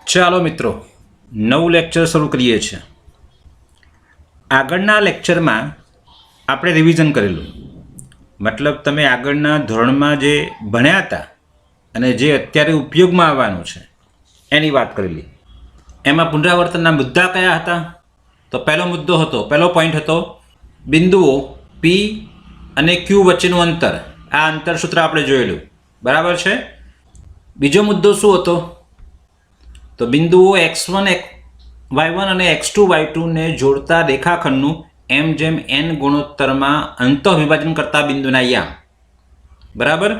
ચાલો મિત્રો, નવું લેક્ચર શરૂ કરીએ છીએ. આગળના લેક્ચરમાં આપણે રિવિઝન કરેલું, મતલબ તમે આગળના ધોરણમાં જે ભણ્યા હતા અને જે અત્યારે ઉપયોગમાં આવવાનું છે એની વાત કરેલી. એમાં પુનરાવર્તનના મુદ્દા કયા હતા? તો પહેલો પોઈન્ટ હતો બિંદુઓ P અને Q વચ્ચેનું અંતર. આ અંતર સૂત્ર આપણે જોયેલું, બરાબર છે. બીજો મુદ્દો શું હતો? તો બિંદુઓ x1 y1 અને x2 y2 ને જોડતા રેખાખંડનું m જેમ n ગુણોત્તરમાં અંતઃવિભાજન કરતા બિંદુના યામ. બરાબર,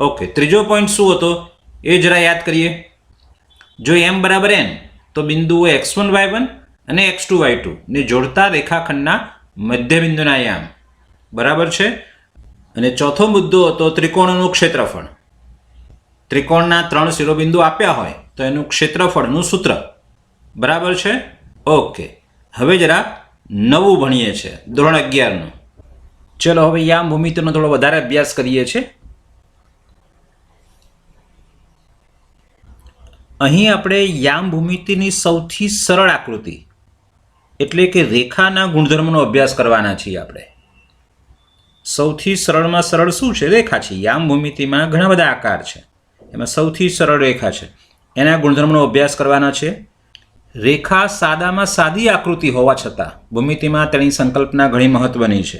ઓકે. ત્રીજો પોઈન્ટ શું હતો એ જરા યાદ કરીએ. જો m બરાબર n તો બિંદુઓ x1 y1 અને x2 y2 ને જોડતા રેખાખંડના મધ્યબિંદુના યામ. બરાબર છે. અને ચોથો મુદ્દો હતો ત્રિકોણનું ક્ષેત્રફળ. ત્રિકોણના 3 શિરોબિંદુ આપ્યા હોય તો એનું ક્ષેત્રફળનું સૂત્ર. બરાબર છે, ઓકે. હવે જરા નવું ભણીએ છીએ, ધોરણ 11નું. ચલો હવે યામ ભૂમિતિનો થોડો વધારે અભ્યાસ કરીએ છીએ. અહીં આપણે યામ ભૂમિતિની સૌથી સરળ આકૃતિ એટલે કે રેખાના ગુણધર્મનો અભ્યાસ કરવાના છીએ આપણે. સૌથી સરળમાં સરળ શું છે? રેખા છે. યામ ભૂમિતિમાં ઘણા બધા આકાર છે, એમાં સૌથી સરળ રેખા છે. એના ગુણધર્મનો અભ્યાસ કરવાના છે. રેખા સાદામાં સાદી આકૃતિ હોવા છતાં ભૂમિતિમાં તેની સંકલ્પના ઘણી મહત્વની છે.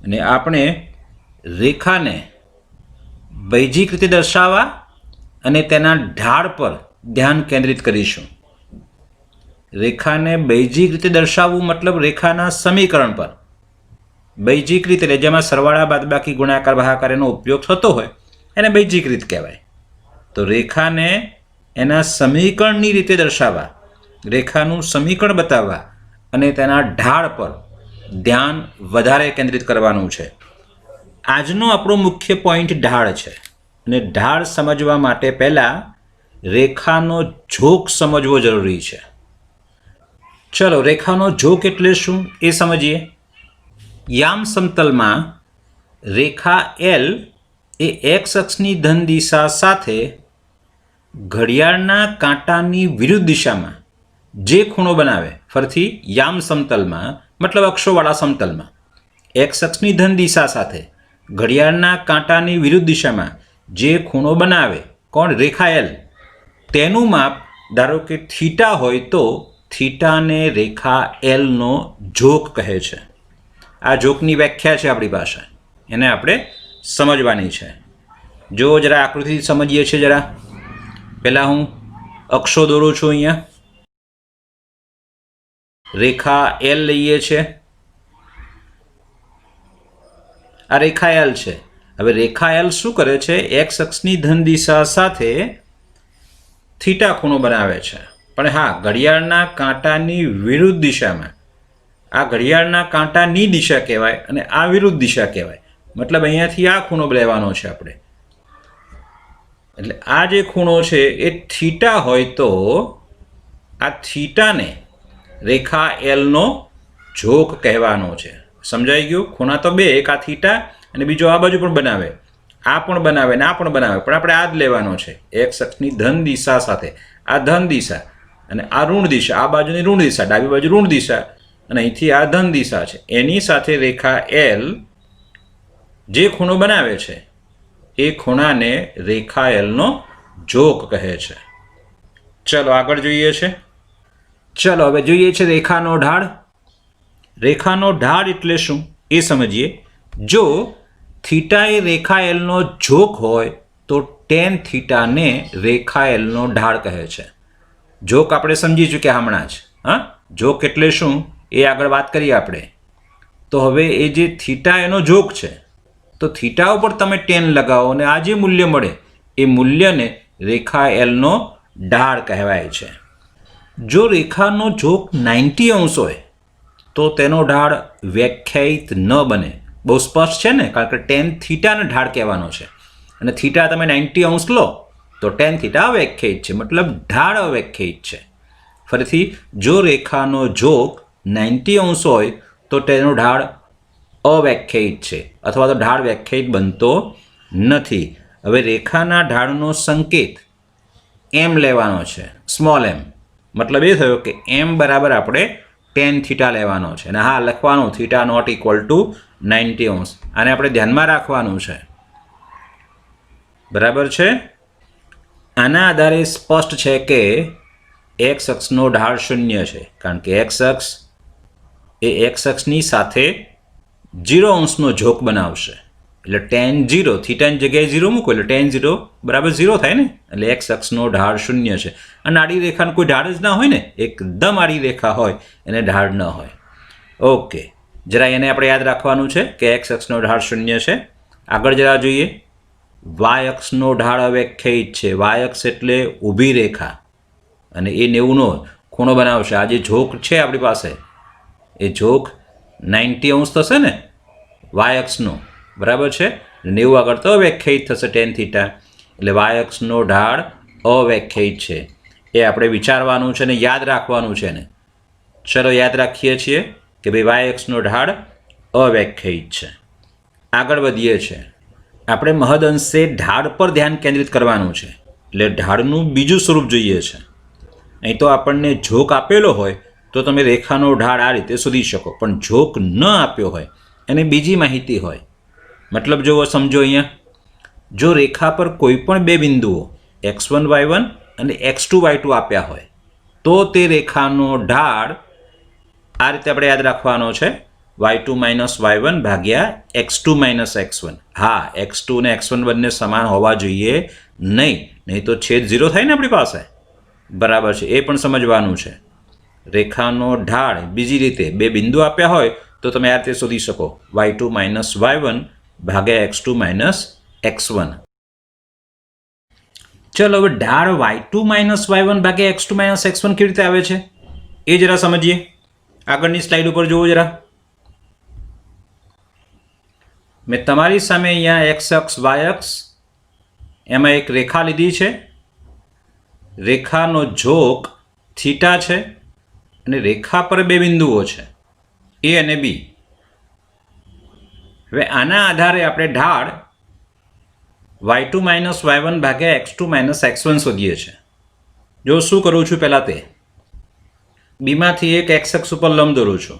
અને આપણે રેખાને બૈજિક રીતે દર્શાવવા અને તેના ઢાળ પર ધ્યાન કેન્દ્રિત કરીશું. રેખાને બૈજિક રીતે દર્શાવવું મતલબ રેખાના સમીકરણ પર. બૈજિક રીત એટલે જેમાં સરવાળા બાદબાકી ગુણાકાર ભાગાકારનો ઉપયોગ થતો હોય એને બૈજિક રીત કહેવાય. તો રેખાને એના સમીકરણની રીતે દર્શાવવા, રેખાનું સમીકરણ બતાવવા અને તેના ઢાળ પર ધ્યાન વધારે કેન્દ્રિત કરવાનું છે. આજનો આપણો મુખ્ય પોઈન્ટ ઢાળ છે. અને ઢાળ સમજવા માટે પહેલાં રેખાનો ઝોક સમજવો જરૂરી છે. ચલો, રેખાનો ઝોક એટલે શું એ સમજીએ. યામ સમતલમાં રેખા L એ x અક્ષની ધન દિશા સાથે ઘડિયાળના કાંટાની વિરુદ્ધ દિશામાં જે ખૂણો બનાવે, ફરીથી યામ સમતલમાં મતલબ અક્ષોવાળા સમતલમાં x અક્ષની ધન દિશા સાથે ઘડિયાળના કાંટાની વિરુદ્ધ દિશામાં જે ખૂણો બનાવે, કોણ? રેખા L. તેનું માપ ધારો કે થીટા હોય તો થીટાને રેખા Lનો ઝોક કહે છે. આ ઝોકની વ્યાખ્યા છે આપણી પાસે, એને આપણે સમજવાની છે. જો જરા આકૃતિ સમજીએ છીએ. જરા પહેલાં હું અક્ષો દોરું છું. અહીંયા રેખા L લઈએ છીએ. આ રેખા L છે. હવે રેખા L શું કરે છે? એક્સ અક્ષની ધન દિશા સાથે થીટા ખૂણો બનાવે છે, પણ હા, ઘડિયાળના કાંટાની વિરુદ્ધ દિશામાં. આ ઘડિયાળના કાંટાની દિશા કહેવાય અને આ વિરુદ્ધ દિશા કહેવાય. મતલબ અહીંયાથી આ ખૂણો લેવાનો છે આપણે. એટલે આ જે ખૂણો છે એ થીટા હોય તો આ થીટાને રેખા Lનો ઝોક કહેવાનો છે. સમજાઈ ગયું? ખૂણા તો બે, એક આ થીટા અને બીજો આ બાજુ પણ બનાવે, આ પણ બનાવે ને આ પણ બનાવે, પણ આપણે આ જ લેવાનો છે. એક્સ અક્ષની ધન દિશા સાથે આ ધન દિશા અને આ ઋણ દિશા, આ બાજુની ઋણ દિશા, ડાબી બાજુ ઋણ દિશા અને અહીંથી આ ધન દિશા છે. એની સાથે રેખા L જે ખૂણો બનાવે છે એ ખૂણાને રેખા Lનો ઝોક કહે છે. ચલો આગળ જોઈએ છે. ચલો હવે જોઈએ છે રેખાનો ઢાળ. રેખાનો ઢાળ એટલે શું એ સમજીએ. જો થીટા એ રેખા Lનો ઝોક હોય તો ટેન થીટાને રેખા Lનો ઢાળ કહે છે. ઝોક આપણે સમજી ચૂક્યા હમણાં જ. હા, ઝોક એટલે શું એ આગળ વાત કરીએ આપણે. તો હવે એ જે થીટા એનો ઝોક છે, તો થીટા ઉપર તમે ટેન લગાવો અને આ જે મૂલ્ય મળે એ મૂલ્યને રેખા Lનો ઢાળ કહેવાય છે. જો રેખાનો ઝોક 90 અંશ હોય તો તેનો ઢાળ વ્યાખ્યાયિત ન બને. બહુ સ્પષ્ટ છે ને, કારણ કે ટેન થીટાને ઢાળ કહેવાનો છે અને થીટા તમે 90 અંશ લો તો ટેન થીટા અવ્યાખ્યાયિત છે, મતલબ ઢાળ અવ્યાખ્યાયિત છે. ફરીથી, જો રેખાનો ઝોક 90 અંશ હોય તો તેનો ઢાળ અવ્યાખ્યાયિત છે અથવા તો ઢાળ વ્યાખ્યાયિત બનતો નથી. હવે રેખાના ઢાળનો સંકેત એમ લેવાનો છે, સ્મોલ એમ. મતલબ એ થયો કે એમ બરાબર આપણે ટેન થીટા લેવાનો છે. અને હા, લખવાનું થીટા નોટ ઇક્વલ ટુ 90°. આને આપણે ધ્યાનમાં રાખવાનું છે. બરાબર છે. આના આધારે સ્પષ્ટ છે કે એક્સ અક્ષનો ઢાળ 0 છે, કારણ કે એક્સ અક્ષ એ એક્સ અક્ષની સાથે 0° ઝોક બનાવશે. એટલે tan 0, થીટાની જગ્યાએ 0 મૂકો એટલે tan 0 બરાબર 0 થાય ને. એટલે એક્સ અક્ષનો ઢાળ 0 છે. અને આડી રેખાનું કોઈ ઢાળ જ ના હોય ને, એકદમ આડી રેખા હોય એને ઢાળ ન હોય. ઓકે, જરા એને આપણે યાદ રાખવાનું છે કે એક્સ અક્ષનો ઢાળ 0 છે. આગળ જરા જોઈએ. વાય અક્ષનો ઢાળ અવ્યાખ્યાયિત છે. વાય અક્ષ એટલે ઊભી રેખા, અને એ 90નો ખૂણો બનાવશે. આ જે ઝોક છે આપણી પાસે, એ ઝોક 90° થશે ને વાય અક્ષનો. બરાબર છે. 90 આગળ તો અવ્યાખ્યાયિત થશે ટેન થીટા. એટલે વાય અક્ષનો ઢાળ અવ્યાખ્યાયિત છે. એ આપણે વિચારવાનું છે ને યાદ રાખવાનું છે ને. ચલો યાદ રાખીએ છીએ કે ભાઈ વાય અક્ષનો ઢાળ અવ્યાખ્યાયિત છે. આગળ વધીએ છીએ. આપણે મહદઅંશે ઢાળ પર ધ્યાન કેન્દ્રિત કરવાનું છે. એટલે ઢાળનું બીજું સ્વરૂપ જોઈએ છે. અહીં તો આપણને ઝોક આપેલો હોય તો તમે રેખાનો ઢાળ આ રીતે શોધી શકો, પણ ઝોક ન આપ્યો હોય અને બીજી માહિતી હોય. મતલબ જુઓ, સમજો અહીંયા, જો રેખા પર કોઈ પણ બે બિંદુઓ x1 y1 અને x2 y2 આપ્યા હોય તો તે રેખાનો ઢાળ આ રીતે આપણે યાદ રાખવાનો છે, y2 - y1 ભાગ્યા x2 - x1. હા, x2 અને x1 બંને સમાન હોવા જોઈએ નહીં તો છેદ 0 થાય ને આપણી પાસે. બરાબર છે, એ પણ સમજવાનું છે. રેખાનો ઢાળ બીજી રીતે બે બિંદુ આપ્યા હોય તો તમે આ રીતે શોધી શકો, y2 - y1 ભાગ્યા x2 - x1. ચલો હવે ઢાળ y2 - y1 ભાગ્યા x2 - x1 કેવી રીતે આવે છે એ જરા સમજીએ. આગળની સ્લાઇડ ઉપર જુઓ જરા. મેં તમારી સામે અહીંયા એક્સ અક્ષ વાય અક્ષ એમાં એક રેખા લીધી છે. રેખાનો ઝોક થીટા છે અને રેખા પર બે બિંદુઓ છે, એ અને બી. હવે આના આધારે આપણે ઢાળ y2 - y1 ભાગ્યા x2 - x1 શોધીએ છીએ. જો શું કરું છું પહેલાં તે બીમાંથી એક એક્સ અક્ષ ઉપર લંબ દોરું છું,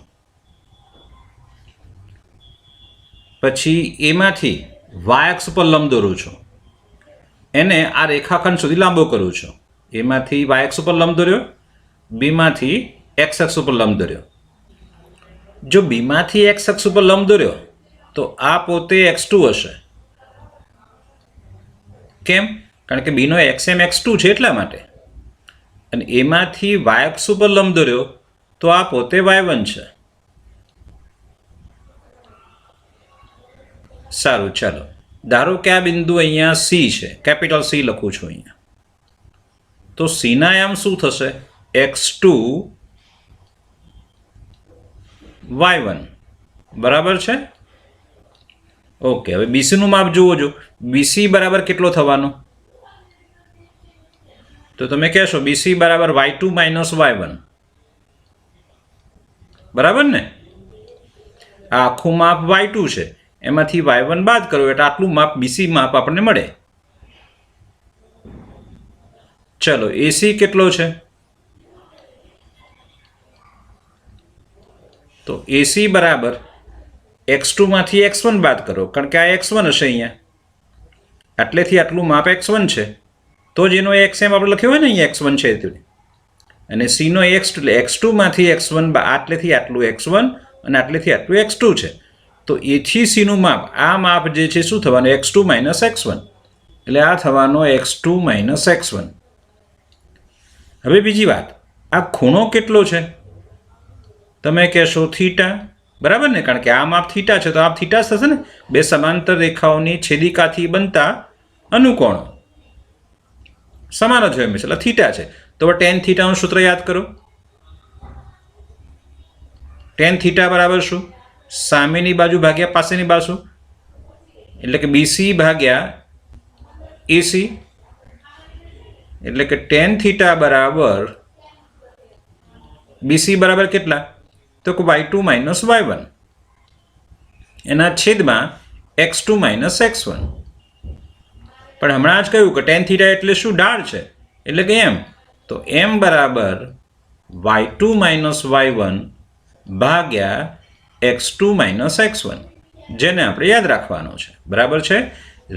પછી એમાંથી વાય અક્ષ ઉપર લંબ દોરું છું, એને આ રેખાખંડ સુધી લાંબો કરું છું. એમાંથી વાય અક્ષ ઉપર લંબ દોર્યો, બીમાંથી એક્સ અક્ષ ઉપર લંબ દોર્યો. જો બીમાંથી એક્સ અક્ષ ઉપર લંબ દોર્યો તો આ પોતે x2 હશે. કેમ? કારણ કે બીનો xm x2 છે એટલા માટે. અને એમાંથી વાય અક્ષ ઉપર લંબ દોર્યો તો આ પોતે y1 છે. સારું, ચાલો ધારો કે આ બિંદુ અહીંયા C છે, કેપિટલ C લખું છું અહીંયા. તો C ના આયામ શું થશે? x2 y1. બરાબર છે. ઓકે, હવે BC નું માપ જુઓ. જો BC બરાબર કેટલો થવાનો? તો તમે કહેશો BC બરાબર y2 - y1. બરાબર ને? આ આખું માપ y2 છે, એમાંથી y1 બાદ કરો એટલે આટલું માપ BC માપ આપણને મળે. ચલો AC કેટલો છે? તો AC બરાબર x2 માંથી x1 બાદ કરો, કારણ કે આ x1 હશે અહીંયા. આટલેથી આટલું માપ x1 છે, તો જ એનો xm આપણે લખ્યો હોય ને અહીંયા x1 છે. અને C નો x એટલે x2 માંથી x1, આટલેથી આટલું x1 અને આટલેથી આટલું x2 છે. તો એથી C નું માપ, આ માપ જે છે શું થવાનું? x2 - x1. એટલે આ થવાનો x2 - x1. હવે બીજી વાત, આ ખૂણો કેટલો છે? તમે કહેશો થીટા. બરાબર ને? કારણ કે આ માપ થીટા છે તો આ થીટા થશે ને. બે સમાંતર રેખાઓની છેદિકાથી બનતા અનુકોણો સમાન જ હોય હંમેશા, એટલે થીટા છે. તો ટેન થીટાનું સૂત્ર યાદ કરો. ટેન થીટા બરાબર શું? સામેની બાજુ ભાગ્યા પાસેની બાજુ, એટલે કે BC ભાગ્યા AC. એટલે કે ટેન થીટા બરાબર BC બરાબર કેટલા? તો કે y2 - y1 એના છેદમાં x2 - x1. પણ હમણાં જ કહ્યું કે ટેન થીટા એટલે શું? ઢાળ છે. એટલે કે એમ, તો એમ બરાબર y2 માઇનસ y1 ભાગ્યા x2 માઇનસ x1, જેને આપણે યાદ રાખવાનું છે. બરાબર છે.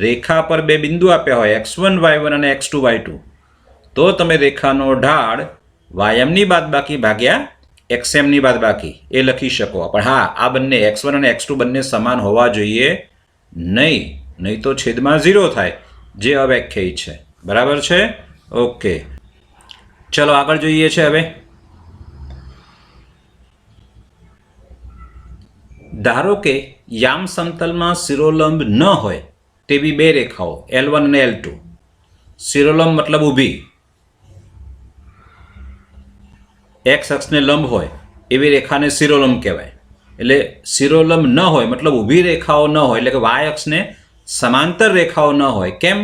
રેખા પર બે બિંદુ આપ્યા હોય x1 y1 અને x2 y2, તો તમે રેખાનો ઢાળ ym ની બાદબાકી ભાગ્યા xm ની બાદબાકી એ લખી શકો. પણ હા, આ બંને x1 અને x2 બંને સમાન હોવા જોઈએ નહીં તો છેદમાં 0 થાય, જે અવ્યાખ્યાયિત છે. બરાબર છે. ઓકે, ચલો આગળ જોઈએ છે. હવે ધારો કે યામ સમતલમાં શિરોલંબ ન હોય તેવી બે રેખાઓ L1 અને L2. શિરોલંબ મતલબ ઊભી, x અક્ષને લંબ હોય એવી રેખાને શિરોલંબ કહેવાય. એટલે શિરોલંબ ન હોય મતલબ ઊભી રેખાઓ ન હોય, એટલે કે y અક્ષને સમાંતર રેખાઓ ન હોય. કેમ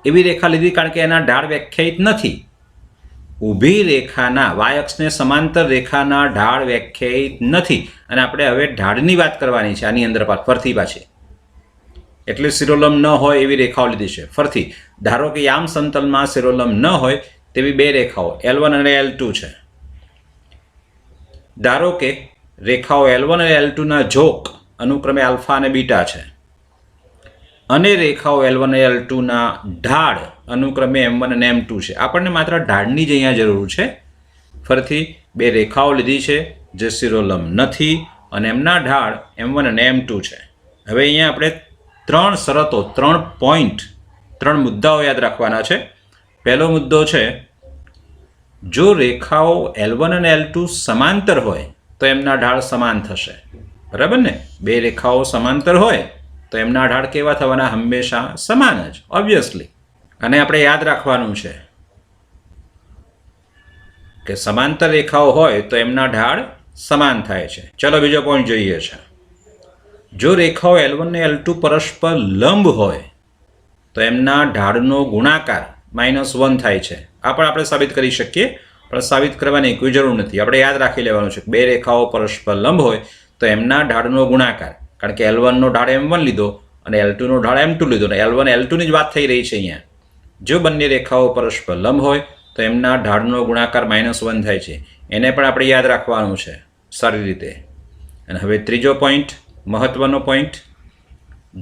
એવી રેખા લીધી? કારણ કે એના ઢાળ વ્યાખ્યાયિત નથી. ઊભી રેખાના y અક્ષને સમાંતર રેખાના ઢાળ વ્યાખ્યાયિત નથી, અને આપણે હવે ઢાળની વાત કરવાની છે આની અંદર ફરતી પાછી. એટલે શિરોલંબ ન હોય એવી રેખાઓ લીધી છે. ફરતી ધારો કે યામ સમતલમાં શિરોલંબ ન હોય તેવી બે રેખાઓ L1 અને L2 છે. ધારો કે રેખાઓ L1 અને L2 ના જોક અનુક્રમે આલ્ફા અને બીટા છે, અને રેખાઓ L1 અને L2 ના ઢાળ અનુક્રમે M1 અને M2 છે. આપણને માત્ર ઢાળની જ અહીંયા જરૂર છે. ફરીથી બે રેખાઓ લીધી છે જે શિરોલંબ નથી, અને એમના ઢાળ M1 અને M2 છે. હવે અહીંયા આપણે 3 શરતો, 3 પોઈન્ટ, 3 મુદ્દાઓ યાદ રાખવાના છે. પહેલો મુદ્દો છે, જો રેખાઓ L1 અને L2 સમાંતર હોય તો એમના ઢાળ સમાન થશે. બરાબર ને? બે રેખાઓ સમાંતર હોય તો એમના ઢાળ કેવા થવાના? હંમેશા સમાન જ, ઓબ્વિયસલી. અને આપણે યાદ રાખવાનું છે કે સમાંતર રેખાઓ હોય તો એમના ઢાળ સમાન થાય છે. ચલો બીજો પોઈન્ટ જોઈએ છે. જો રેખાઓ L1 અને L2 પરસ્પર લંબ હોય તો એમના ઢાળનો ગુણાકાર -1 થાય છે. આ પણ આપણે સાબિત કરી શકીએ, પણ સાબિત કરવાની કોઈ જરૂર નથી. આપણે યાદ રાખી લેવાનું છે કે બે રેખાઓ પરસ્પર લંબ હોય તો એમના ઢાળનો ગુણાકાર, કારણ કે L1 નો ઢાળ M1 લીધો અને L2 નો ઢાળ M2 લીધો, અને L1 L2 ની જ વાત થઈ રહી છે અહીંયા. જો બંને રેખાઓ પરસ્પર લંબ હોય તો એમના ઢાળનો ગુણાકાર -1 થાય છે. એને પણ આપણે યાદ રાખવાનું છે સારી રીતે. અને હવે ત્રીજો પોઈન્ટ, મહત્વનો પોઈન્ટ,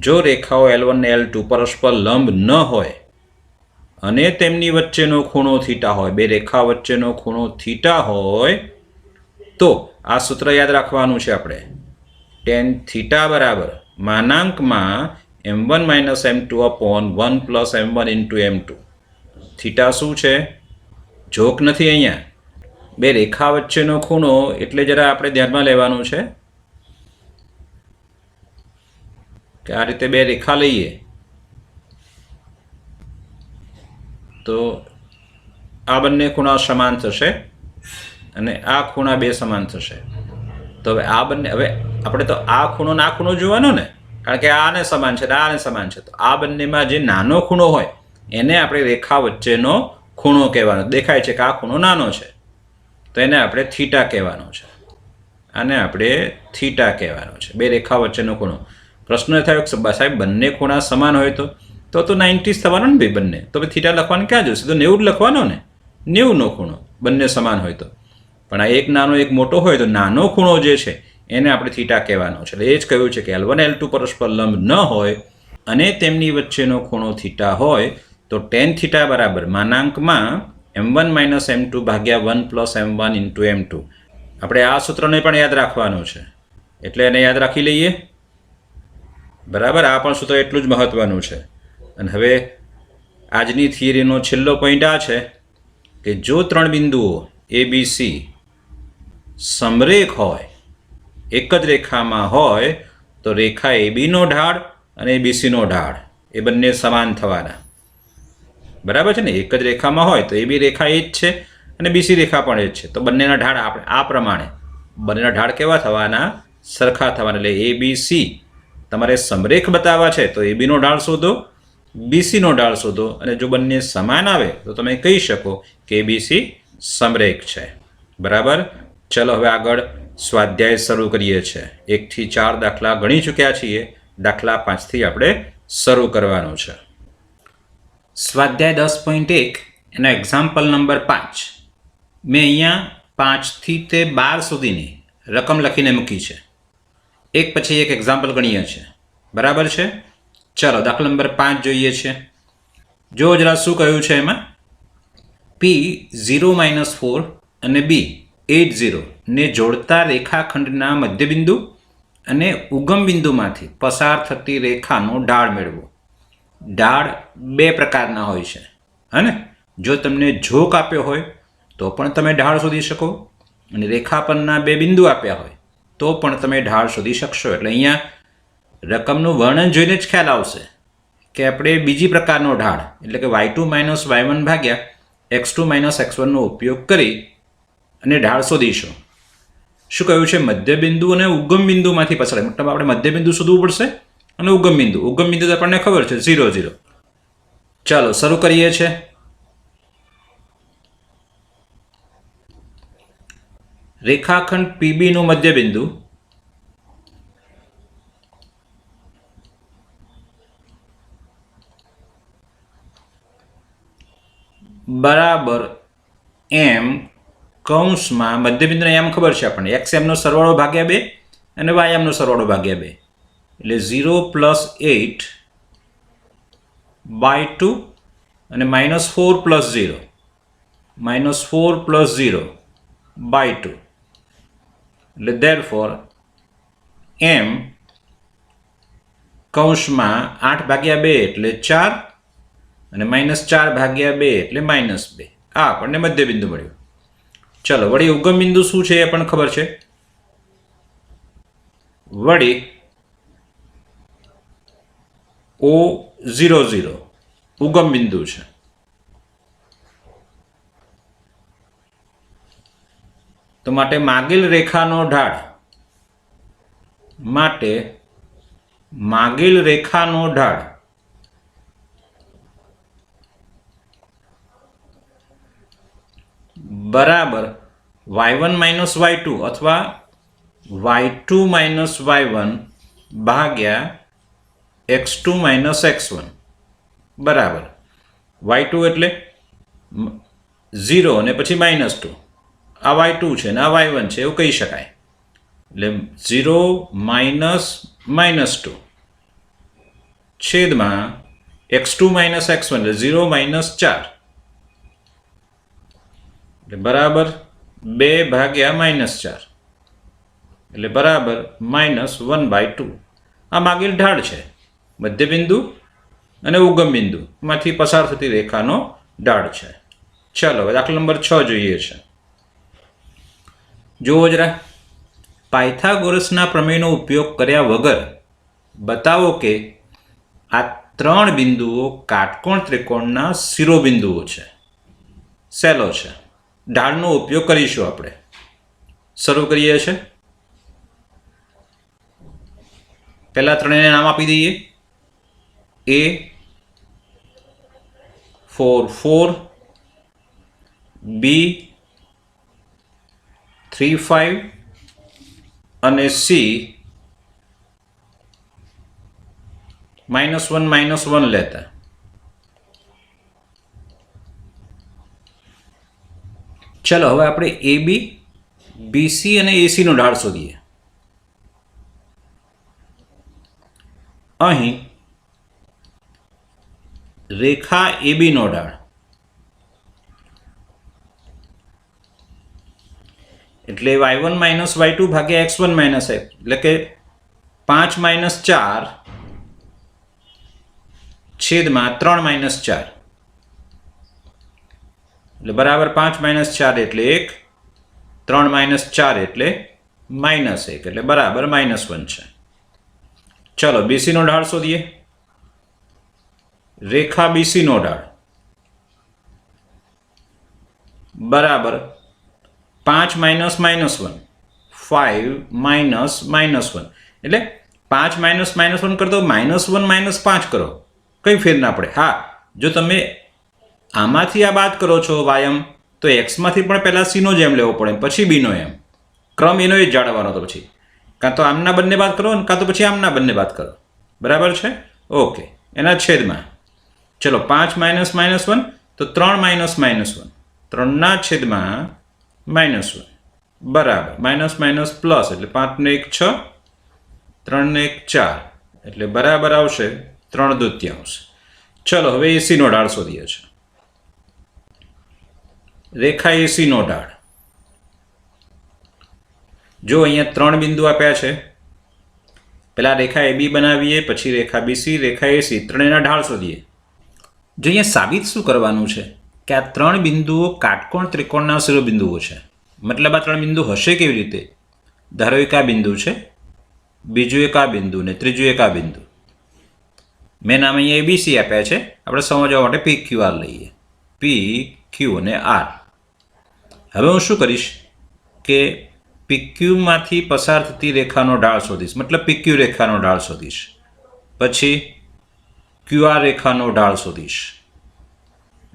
જો રેખાઓ L1 અને L2 પરસ્પર લંબ ન હોય અને તેમની વચ્ચેનો ખૂણો થીટા હોય, બે રેખા વચ્ચેનો ખૂણો થીટા હોય, તો આ સૂત્ર યાદ રાખવાનું છે આપણે. tan થીટા બરાબર માનાંકમાં M1 - M2 upon 1 + M1 into M2. Theta શું છે? જોક નથી અહીંયા. બે રેખા વચ્ચેનો ખૂણો એટલે જરા આપણે ધ્યાનમાં લેવાનું છે કે આ રીતે બે રેખા લઈએ તો આ બંને ખૂણા સમાન થશે અને આ ખૂણા બે સમાન થશે. તો હવે આ બંને, હવે આપણે તો આ ખૂણો ને આ ખૂણો જોવાનો ને, કારણ કે આને સમાન છે, આને સમાન છે. તો આ બંનેમાં જે નાનો ખૂણો હોય એને આપણે રેખા વચ્ચેનો ખૂણો કહેવાનો. દેખાય છે કે આ ખૂણો નાનો છે તો એને આપણે થીટા કહેવાનો છે, આને આપણે થીટા કહેવાનો છે. બે રેખા વચ્ચેનો ખૂણો. પ્રશ્ન થયો કે સાહેબ બંને ખૂણા સમાન હોય તો 90 થવાનો ને ભાઈ બંને, તો થીટા લખવાનું ક્યાં જોશે? તો 90 લખવાનો ને, 90નો ખૂણો બંને સમાન હોય તો. પણ આ એક નાનો એક મોટો હોય તો નાનો ખૂણો જે છે એને આપણે થીટા કહેવાનો છે. એટલે એ જ કહ્યું છે કે L1 L2 પરસ્પર લંબ ન હોય અને તેમની વચ્ચેનો ખૂણો થીટા હોય તો tan થીટા બરાબર માનાંકમાં M1 - M2 ભાગ્યા 1 + M1 into M2. આપણે આ સૂત્રને પણ યાદ રાખવાનું છે, એટલે એને યાદ રાખી લઈએ. બરાબર, આ પણ સૂત્ર એટલું જ મહત્વનું છે. અને હવે આજની થિયરીનો છેલ્લો પોઈન્ટ આ છે કે જો 3 બિંદુઓ ABC સમરેખ હોય, એક જ રેખામાં હોય, તો રેખા ABનો ઢાળ અને BCનો ઢાળ એ બંને સમાન થવાના. બરાબર છે ને? એક જ રેખામાં હોય તો AB રેખા એ જ છે અને BC રેખા પણ એ જ છે. તો બંનેના ઢાળ આપણે આ પ્રમાણે, બંનેના ઢાળ કેવા થવાના? સરખા થવાના. એટલે ABC તમારે સમરેખ બતાવવા છે તો ABનો ઢાળ શોધો, BCનો ઢાળ શોધો, અને જો બંને સમાન આવે તો તમે કહી શકો કે ABC સમરેખ છે. બરાબર. ચલો હવે આગળ સ્વાધ્યાય શરૂ કરીએ છીએ. 1 થી 4 દાખલા ગણી ચૂક્યા છીએ, દાખલા 5 થી આપણે શરૂ કરવાનું છે. સ્વાધ્યાય 10.1 એનો એક્ઝામ્પલ નંબર 5 મેં અહીંયા 5 થી 12 સુધીની રકમ લખીને મૂકી છે. એક પછી એક એક્ઝામ્પલ ગણીએ છીએ. બરાબર છે? ચલો દાખલા નંબર 5 જોઈએ છે. જો જરા શું કહ્યું છે એમાં, P0-4 અને B80 ને જોડતા રેખાખંડના મધ્યબિંદુ અને ઉગમ બિંદુમાંથી પસાર થતી રેખાનો ઢાળ મેળવો. ઢાળ બે પ્રકારના હોય છે, હે જો તમને ઝોક આપ્યો હોય તો પણ તમે ઢાળ શોધી શકો, અને રેખા પરના બે બિંદુ આપ્યા હોય તો પણ તમે ઢાળ શોધી શકશો. એટલે અહીંયા રકમનું વર્ણન જોઈને જ ખ્યાલ આવશે કે આપણે બીજી પ્રકારનો ઢાળ એટલે કે y2 - y1 ભાગ્યા x2 - x1 નો ઉપયોગ કરી અને ઢાળ શોધીશું. શું કહ્યું છે? મધ્યબિંદુ અને ઉગમ બિંદુમાંથી પસાર, મતલબ આપણે મધ્યબિંદુ શોધવું પડશે અને ઉગમ બિંદુ તો આપણને ખબર છે 0, 0. ચાલો શરૂ કરીએ છીએ. રેખાખંડ PB નું મધ્યબિંદુ બરાબર એમ કૌંસમાં મધ્યબિંદુને એમ ખબર છે આપણને xm નો સરવાળો ભાગ્યા 2 અને ym નો સરવાળો ભાગ્યા 2 એટલે 0 + 8/2 અને -4 + 0 -4 + 0/2 એટલે therefore m કૌંસમાં 8/2 એટલે 4 અને -4/2 એટલે -2. આ આપણને મધ્યબિંદુ મળ્યું. ચલો વળી ઉગમ બિંદુ શું છે એ પણ ખબર છે. વળી O00 ઉગમ બિંદુ છે. તો માટે માગેલ રેખાનો ઢાળ બરાબર y1 - y2 અથવા y2 - y1 ભાગ્યા x2 - x1 બરાબર y2 એટલે 0 અને પછી -2. આ y2 છે ને આ y1 છે એવું કહી શકાય. એટલે 0 - -2 છેદમાં x2 - x1 એટલે 0 - 4 એટલે બરાબર 2/-4 એટલે બરાબર -1/2. આ માગેલ ઢાળ છે, મધ્યબિંદુ અને ઉગમ બિંદુમાંથી પસાર થતી રેખાનો ઢાળ છે. ચાલો દાખલા નંબર 6 જોઈએ છે. જુઓ જરા, પાયથાગોરસના પ્રમેયનો ઉપયોગ કર્યા વગર બતાવો કે આ 3 બિંદુઓ કાટકોણ ત્રિકોણના શિરોબિંદુઓ છે. સહેલો છે. ઢાળનો ઉપયોગ કરીશું આપણે. શરૂ કરીએ છીએ. પહેલા ત્રણેયને નામ આપી દઈએ. A4, 4, B3, 5 અને C-1, -1 લેતા. ચલો હવે આપણે AB, BC અને AC નો ઢાળ શોધીએ. અહીં રેખા AB નો ઢાળ એટલે y1 - y2 ભાગ્યા x1 - x એટલે કે 5 - 4 છેદમાં 3 - 4 એટલે બરાબર 5 - 4 એટલે 1, 3 - 4 એટલે -1 એટલે બરાબર -1 છે. ચલો BC નો ઢાળ શોધીએ. રેખા BC નો ઢાળ બરાબર 5 - -1 5 -1 એટલે 5 -1 કરતો -1 -5 કરો, કંઈ ફેર ના પડે. હા, જો તમે આમાંથી આ બાદ કરો છો ym તો x માંથી પણ પહેલા c નો જ એમ લેવો પડે, પછી b નો એમ. ક્રમ એનો એ જ જાળવવાનો. તો પછી કાં તો આમના બંને બાદ કરો કાં તો પછી આમના બંને બાદ કરો. બરાબર છે? ઓકે. એના છેદમાં ચલો 5 - -1 તો 3 માઇનસ માઇનસ 1, 3ના છેદમાં માઇનસ 1 બરાબર માઇનસ માઇનસ પ્લસ એટલે 5 ને 1 6, 3 ને 1 4 એટલે બરાબર આવશે 3/2. ચલો હવે એસીનો ઢાળ શોધીએ છીએ. રેખા એસીનો ઢાળ. જો અહીંયા 3 બિંદુ આપ્યા છે. પહેલા રેખા એબી બનાવીએ, પછી રેખા બીસી, રેખા એસી, ત્રણેયના ઢાળ શોધીએ. જો અહીંયા સાબિત શું કરવાનું છે કે આ 3 બિંદુઓ કાટકોણ ત્રિકોણના શિરોબિંદુઓ છે. મતલબ આ 3 બિંદુ હશે કેવી રીતે? ધારો એક આ બિંદુ છે, બીજું એક આ બિંદુ ને ત્રીજું એક આ બિંદુ. મેં નામ અહીંયા એબીસી આપ્યા છે. આપણે સમજવા માટે પી ક્યુ આર લઈએ. પી ક્યુ અને આર. હવે હું શું કરીશ કે પીક્યુમાંથી પસાર થતી રેખાનો ઢાળ શોધીશ. મતલબ પીક્યુ રેખાનો ઢાળ શોધીશ. પછી ક્યુઆર રેખાનો ઢાળ શોધીશ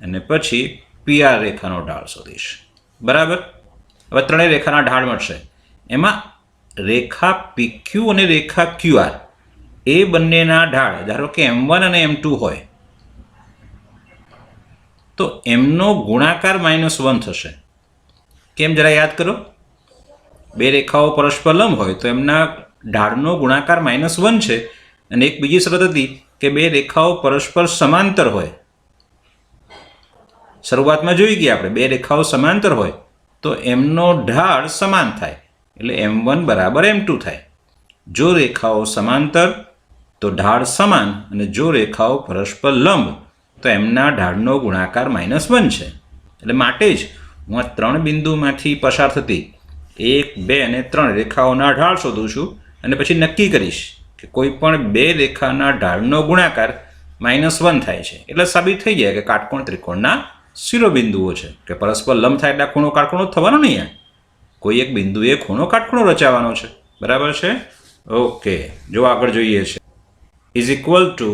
અને પછી પીઆર રેખાનો ઢાળ શોધીશ. બરાબર. હવે ત્રણેય રેખાના ઢાળ મળશે. એમાં રેખા પીક્યુ અને રેખા ક્યુઆર એ બંનેના ઢાળ ધારો કે M1 અને M2 હોય તો એમનો ગુણાકાર -1 થશે. કેમ જરા યાદ કરો. બે રેખાઓ પરસ્પર લંબ હોય તો એમના ઢાળનો ગુણાકાર -1 છે. અને એક બીજી શરત હતી કે બે રેખાઓ પરસ્પર સમાંતર હોય. શરૂઆતમાં જોઈ ગયા આપણે, બે રેખાઓ સમાંતર હોય તો એમનો ઢાળ સમાન થાય એટલે M1 બરાબર M2 થાય. જો રેખાઓ સમાંતર તો ઢાળ સમાન, અને જો રેખાઓ પરસ્પર લંબ તો એમના ઢાળનો ગુણાકાર -1 છે. એટલે માટે જ હું આ 3 બિંદુમાંથી પસાર થતી 1, 2 અને 3 રેખાઓના ઢાળ શોધું છું અને પછી નક્કી કરીશ કે કોઈ પણ બે રેખાના ઢાળનો ગુણાકાર -1 થાય છે. એટલે સાબિત થઈ જાય કે કાટકોણ ત્રિકોણના શિરોબિંદુઓ છે. કે પરસ્પર લંબ થાય એટલે ખૂણો કાટખૂણો થવાનો નહીં. કોઈ એક બિંદુએ ખૂણો કાટખૂણો રચાવાનો છે. બરાબર છે. ઓકે, જો આગળ જોઈએ છે. ઇઝ ઇક્વલ ટુ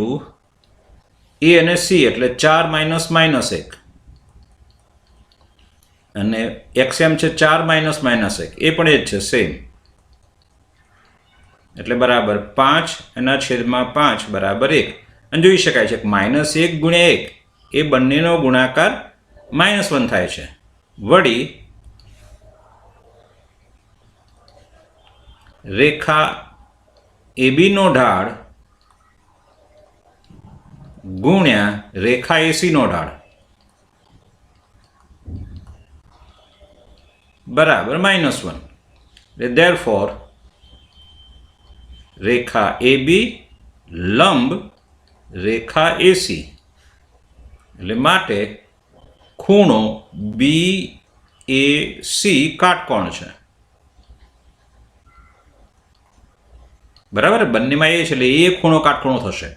એ અને સી એટલે 4 -1 અને XM છે 4 -1 એ પણ એ જ છે સેમ. એટલે બરાબર 5/5 બરાબર 1. અને જોઈ શકાય છે કે -1 ગુણ્યા 1 એ બંનેનો ગુણાકાર -1 થાય છે. વળી રેખા એબીનો ઢાળ ગુણ્યા રેખા એસીનો ઢાળ બરાબર -1. therefore રેખા એબી લંબ રેખા એસી એટલે માટે ખૂણો BAC કાટકોણ છે. બરાબર. બંનેમાં એ છે એટલે એ ખૂણો કાટખૂણો થશે.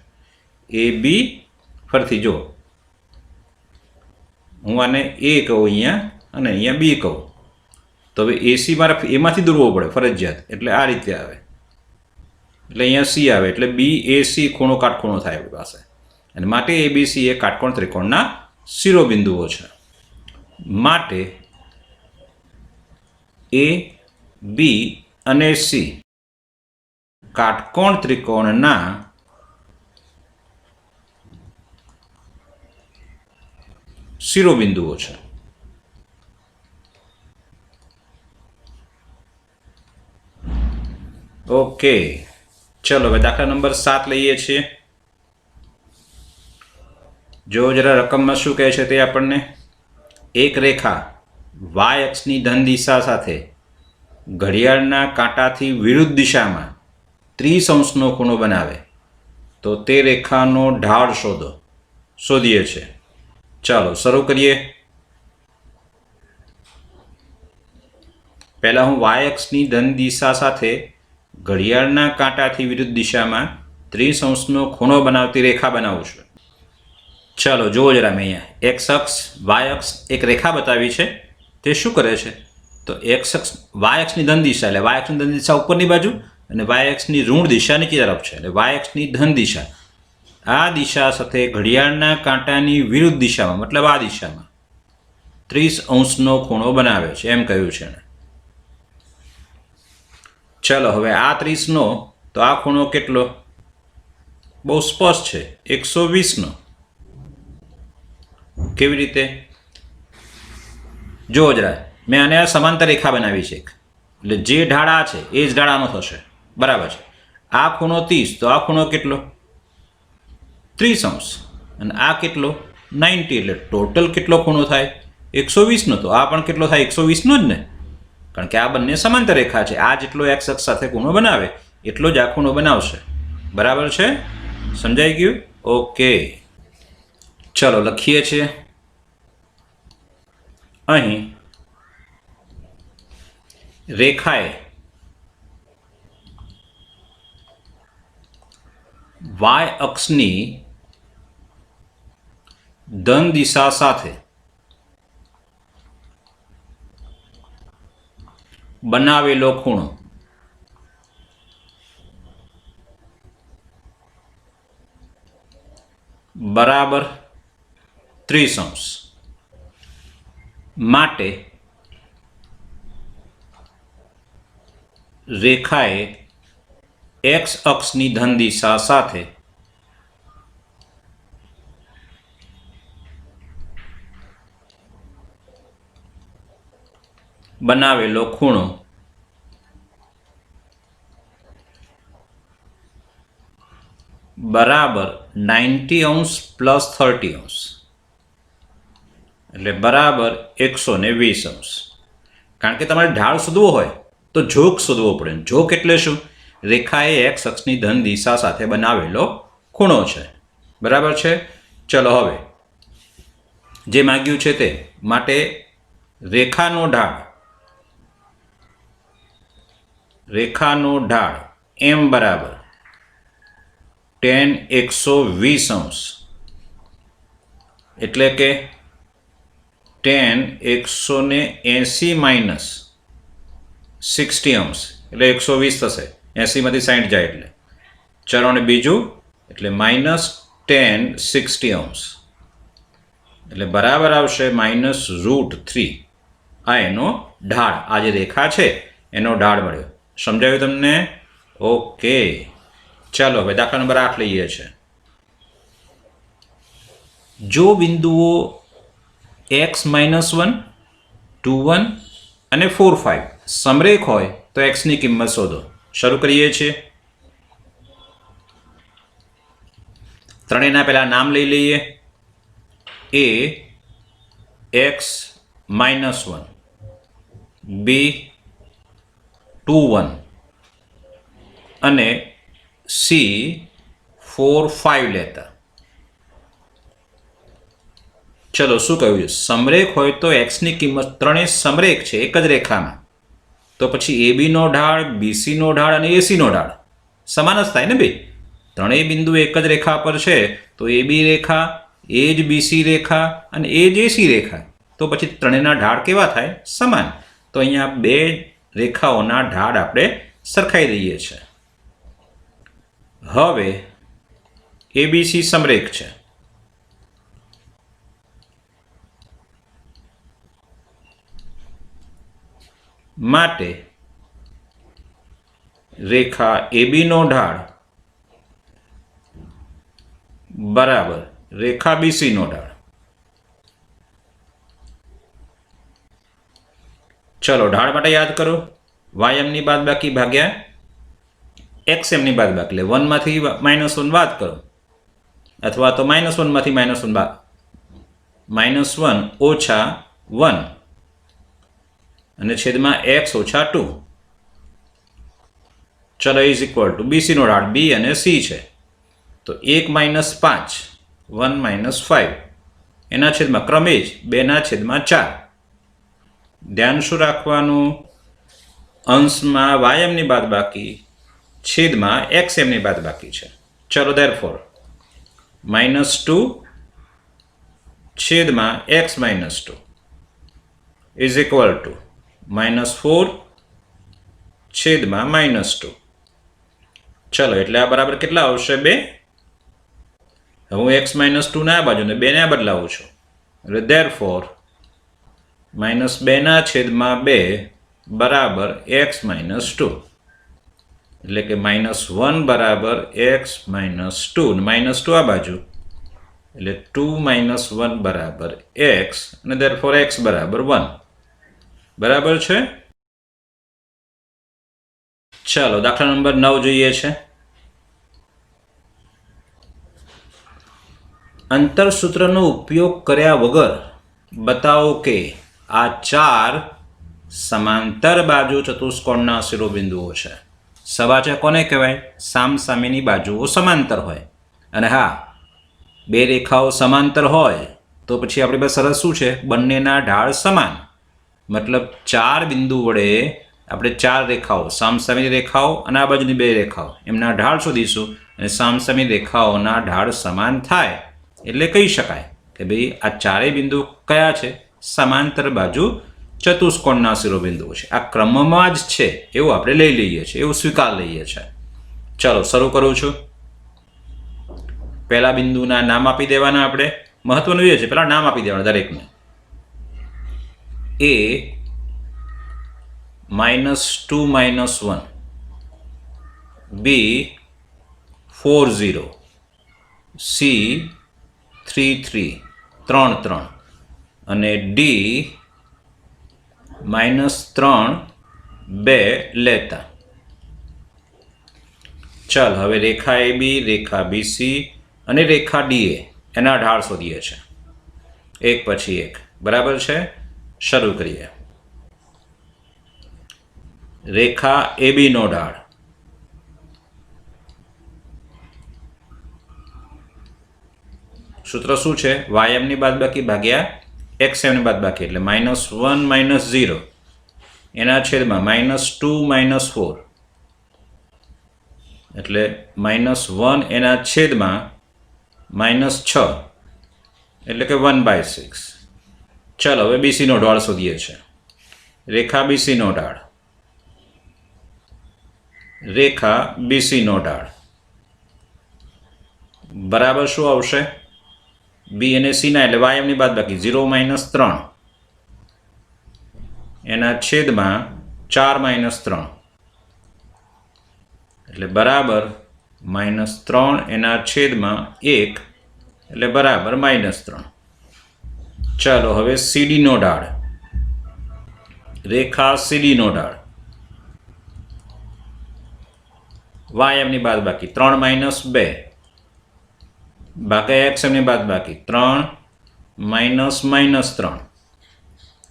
AB ફરીથી જો હું આને A કહું અહીંયા અને અહીંયા B કહું તો હવે AC મારે એમાંથી દોરવો પડે ફરજિયાત. એટલે આ રીતે આવે એટલે અહીંયા C આવે એટલે BAC ખૂણો કાટખૂણો થાય આપણી પાસે. અને માટે ABC એ કાટકોણ ત્રિકોણના શિરોબિંદુઓ છે. માટે A, B અને C કાટકોણ ત્રિકોણના શિરોબિંદુઓ છે. ઓકે, ચલો હવે દાખલા નંબર 7 લઈએ છીએ. જો જરા રકમમાં શું કહે છે તે આપણને. એક રેખા y અક્ષની ધન દિશા સાથે ઘડિયાળના કાંટાથી વિરુદ્ધ દિશામાં 30° ખૂણો બનાવે તો તે રેખાનો ઢાળ શોધીએ છીએ. ચાલો શરૂ કરીએ. પહેલા હું y અક્ષની ધન દિશા સાથે ઘડિયાળના કાંટાથી વિરુદ્ધ દિશામાં 30° ખૂણો બનાવતી રેખા બનાવું છું. ચાલો જુઓ જરા. મેં અહીંયા x અક્ષ y અક્ષ એક રેખા બતાવી છે. તે શું કરે છે તો x અક્ષ y અક્ષની ધન દિશા એટલે y અક્ષની ધન દિશા ઉપરની બાજુ અને y અક્ષની ઋણ દિશા નીચે તરફ છે. એટલે y અક્ષની ધન દિશા આ દિશા સાથે ઘડિયાળના કાંટાની વિરુદ્ધ દિશામાં મતલબ આ દિશામાં 30° ખૂણો બનાવે છે એમ કહ્યું છે. ચાલો હવે આ 30 તો આ ખૂણો કેટલો? બહુ સ્પષ્ટ છે 120. કેવી રીતે? જુઓ જરા, મેં આને સમાંતર રેખા બનાવી છે, એટલે જે ઢાળ આ છે એ જ ઢાળ આનો થશે, બરાબર છે. આ ખૂણો 30, તો આ ખૂણો કેટલો? 30°. અને આ કેટલો? 90. એટલે ટોટલ કેટલો ખૂણો થાય? 120નો. તો આ પણ કેટલો થાય? 120નો જ ને, કારણ કે આ બંને સમાંતર રેખા છે. આ જેટલો એક્સ અક્ષ સાથે ખૂણો બનાવે એટલો જ આ ખૂણો બનાવશે, બરાબર છે? સમજાઈ ગયું? ઓકે, ચલો લખીએ છીએ. અહીં રેખાએ વાય અક્ષની ધન દિશા સાથે બનાવેલો ખૂણો બરાબર 30°. માટે રેખાએ એક્સ અક્ષની ધન દિશા સાથે બનાવેલો ખૂણો બરાબર 90° પ્લસ 30°, એટલે બરાબર 120°. કારણ કે તમારે ઢાળ શોધવો હોય તો ઝોક શોધવો પડે. ઝોક એટલે શું? રેખાએ એક્સ અક્ષની ધન દિશા સાથે બનાવેલો ખૂણો છે, બરાબર છે? ચલો હવે જે માંગ્યું છે તે માટે રેખાનો ઢાળ એમ બરાબર tan 120°, એટલે કે tan 180 માઇનસ 60°, એટલે 120 થશે. 80માંથી 60 જાય એટલે ચલો, અને બીજું એટલે માઇનસ tan 60°, એટલે બરાબર આવશે -√3. આ એનો ઢાળ, આ જે રેખા છે એનો ઢાળ મળ્યો. સમજાયું તમને? ઓકે, ચાલો હવે દાખલા નંબર 8 લઈએ છે. જો બિંદુઓ x-1, 2, 1 અને 4, 5 સમરેખ હોય તો x ની કિંમત શોધો. શરૂ કરીએ છીએ. ત્રણેયના પહેલા નામ લઈ લઈએ. A x-1, B 2, 1 અને C 4, 5 લેતા. ચલો શું કહ્યું છે? સમરેખ હોય તો x ની કિંમત, ત્રણેય સમરેખ છે એક જ રેખામાં, તો પછી AB નો ઢાળ, BC નો ઢાળ અને AC નો ઢાળ સમાન જ થાય ને ભાઈ? ત્રણેય બિંદુ એક જ રેખા પર છે તો AB રેખા, એ જ BC રેખા અને એ જ AC રેખા, તો પછી ત્રણેયના ઢાળ કેવા થાય? સમાન. તો અહીંયા બે રેખાઓના ઢાળ આપણે સરખાઈ દઈએ છીએ. હવે ABC સમરેખ છે, માટે રેખા AB નો ઢાળ બરાબર રેખા BC નો ઢાળ. ચલો ઢાળ માટે યાદ કરો, YM ની બાદબાકી ભાગ્યા XM ની બાદબાકી, એટલે 1 માંથી -1 બાદ કરો, અથવા તો -1 માંથી -1 બાદ, -1 ઓછા 1 અને છેદમાં x ઓછા 2. ચલો ઇઝ ઇક્વલ ટુ BC નો ઢાળ B અને C છે, તો 1 - 5, 1 - 5 એના છેદમાં ક્રમે જ 2/4. ધ્યાન શું રાખવાનું? અંશમાં YM ની બાદબાકી, છેદમાં XM ની બાદબાકી છે. ચલો therefore -2 છેદમાં x - 2 ઇઝ ઇક્વલ ટુ -4 છેદમાં -2. ચલો એટલે આ બરાબર કેટલા આવશે? 2. હું x - 2 ના બાજુ ને 2 ને બદલાવું છું, એટલે therefore -2/2 બરાબર x - 2, એટલે કે -1 બરાબર x - 2, -2 આ બાજુ એટલે 2 - 1 બરાબર x અને therefore x બરાબર 1 બરાબર છે. ચાલો દાખલા નંબર 9 જોઈએ છે. અંતરસૂત્રનો ઉપયોગ કર્યા વગર બતાવો કે આ 4 સમાંતર બાજુ ચતુષ્કોણના શિરોબિંદુઓ છે. સવાચક કોને કહેવાય? સામસામેની બાજુઓ સમાંતર હોય. અને હા, બે રેખાઓ સમાંતર હોય તો પછી આપણી પાસે શરત શું છે? બંનેના ઢાળ સમાન. મતલબ 4 બિંદુ વડે આપણે 4 રેખાઓ, સામસામેની રેખાઓ અને આ બાજુની 2 રેખાઓ, એમના ઢાળ શોધીશું અને સામસામેની રેખાઓના ઢાળ સમાન થાય એટલે કહી શકાય કે ભાઈ આ ચારેય બિંદુ કયા છે? સમાંતર બાજુ ચતુષ્કોણના શિરોબિંદુઓ છે. આ ક્રમમાં જ છે એવું આપણે લઈ લઈએ છીએ, એવું સ્વીકાર લઈએ છીએ. ચલો શરૂ કરું છું. પહેલા બિંદુના નામ આપી દેવાના. આપણે મહત્વનું એ છે પહેલા નામ આપી દેવાના દરેકને. A -2 - 1, B 4 0, C 3 3 3 3 અને D -3 2 લેતા. ચાલ હવે રેખા AB, રેખા BC અને રેખા DA એના ઢાળ શોધીએ છીએ એક પછી એક. બરાબર છે? શરૂ કરીએ. રેખા AB નો ઢાળ સૂત્ર શું છે? ym ની બાદબાકી ભાગ્યા xm ની બાદબાકી એટલે -1 - 0 એના છેદમાં -2 - 4 એટલે -1 એના છેદમાં -6 એટલે કે 1/6. ચાલો હવે BC નો ઢાળ શોધીએ છીએ. રેખા BC નો ઢાળ, રેખા BC નો ઢાળ બરાબર શું આવશે? B અને C ના એટલે ym ની બાદબાકી 0 - 3 એના છેદમાં 4 - 3 એટલે બરાબર -3 એના છેદમાં 1 એટલે બરાબર -3. ચાલો હવે CD નો ઢાળ, રેખા CD નો ઢાળ ym ની બાદબાકી 3 - 2 ભાગ્યા xm ની બાદબાકી 3 - -3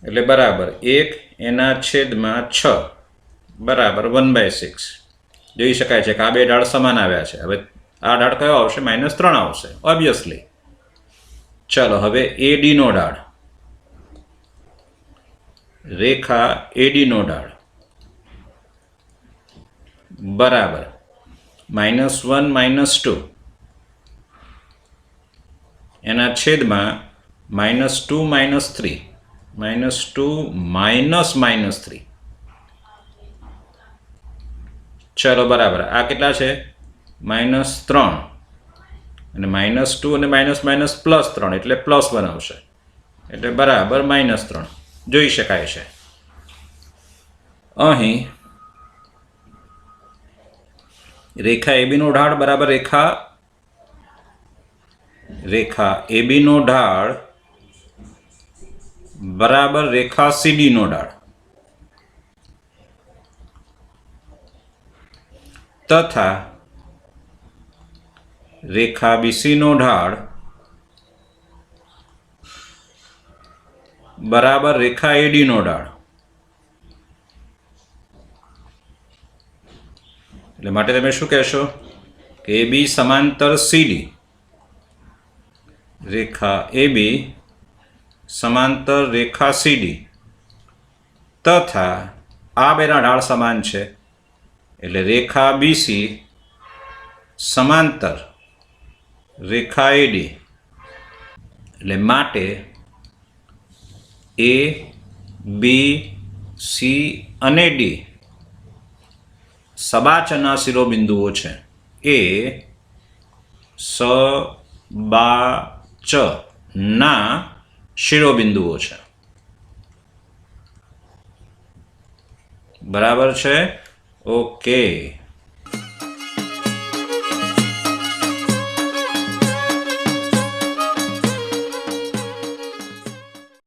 એટલે બરાબર 1 એના છેદમાં 6 બરાબર 1/6. જોઈ શકાય છે કે આ બે ઢાળ સમાન આવ્યા છે. હવે આ ઢાળ કયો આવશે? -3 આવશે ઓબ્વિયસલી. ચાલો હવે AD નો ઢાળ, રેખા AD નો ઢાળ બરાબર -1 - 2 એના છેદમાં -2 - 3 -2 - -3. ચલો બરાબર આ કેટલા છે? -3 અને -2 અને +3 એટલે +1 આવશે એટલે બરાબર -3 જોઈ શકાય છે. અહીં રેખા AB નો ઢાળ બરાબર રેખા AB નો ઢાળ બરાબર રેખા CD નો ઢાળ તથા રેખા BC નો ઢાળ બરાબર રેખા AD નો ઢાળ. એટલે માટે તમે શું કહેશો કે AB સમાંતર CD, રેખા AB સમાંતર રેખા CD તથા આ બેના ઢાળ સમાન છે એટલે રેખા BC સમાંતર રેખા AD. એટલે માટે A, B, C અને D સબાચના શિરોબિંદુઓ છે. એ સબાચ ના શિરોબિંદુઓ છે. બરાબર છે? ઓકે.